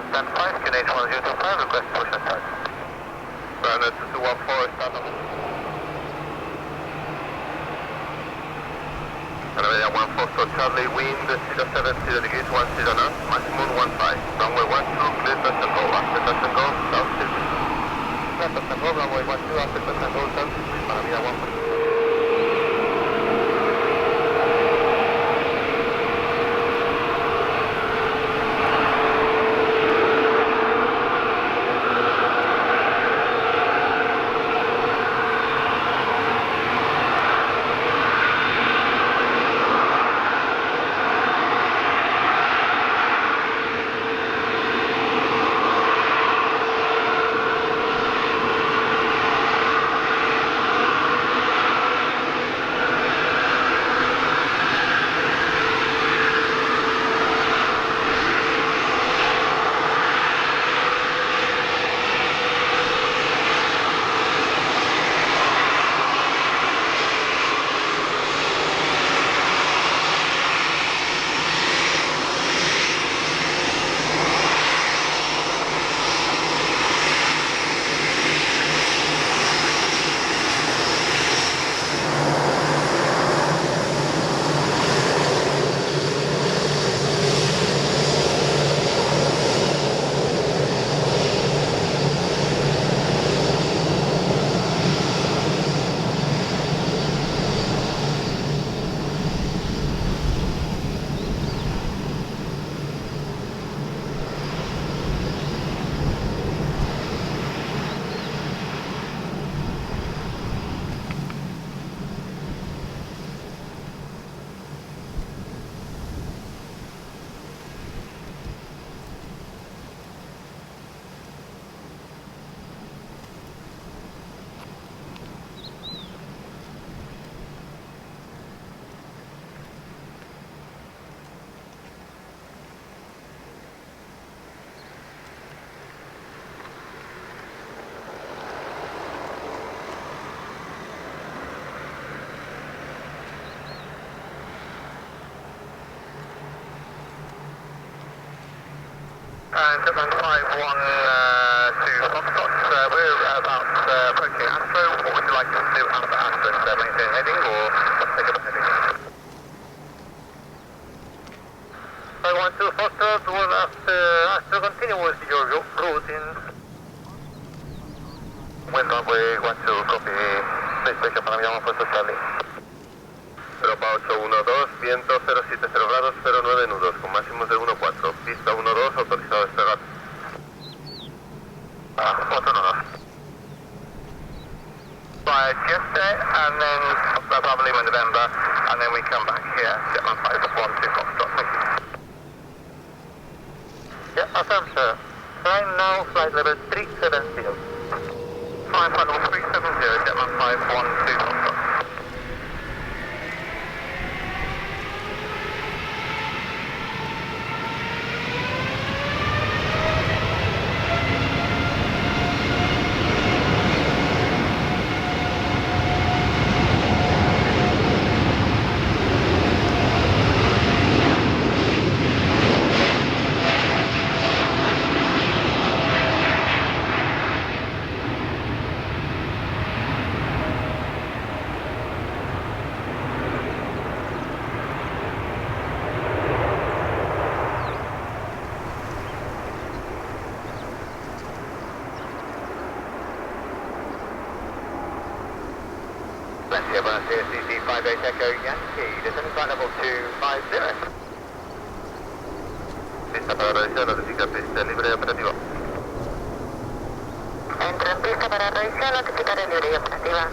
Stand 5, QNH 1025, request push and start. Runner 2214, start on. Canada 14, Charlie, wind 070 degrees, 10 knots, maximum 15. Runway 12, clear touch and go, after touch and go, south 60. Clear touch and go, runway 12, after touch and go, south 60, Panamia 1. And Jetman 512 Foxtrot, we're about approaching Astro. What would you like us to do after Astro? Maintain heading or take up heading? 512 Foxtrot, well after Astro, continue with your route in wind runway 12, copy, space station Panamia 1 Charlie. Europa 812, viento 070 grados, 09 nudos, con máximos de 14, pista 12, autorizado a despegar. 4 nudos. By yesterday, and then probably in November, and then we come back here, Jetman 512 Foxtrot, thank you. Yeah, affirm sir. Time now, flight level 370. Flight level 370, Jetman 512 Foxtrot. Valencia Valencia CC58 Echo Yankee, descending flight level 250. Pista para revisión, notifica pista libre y operativa. Entra en pista para revisión, notificar libre y operativa.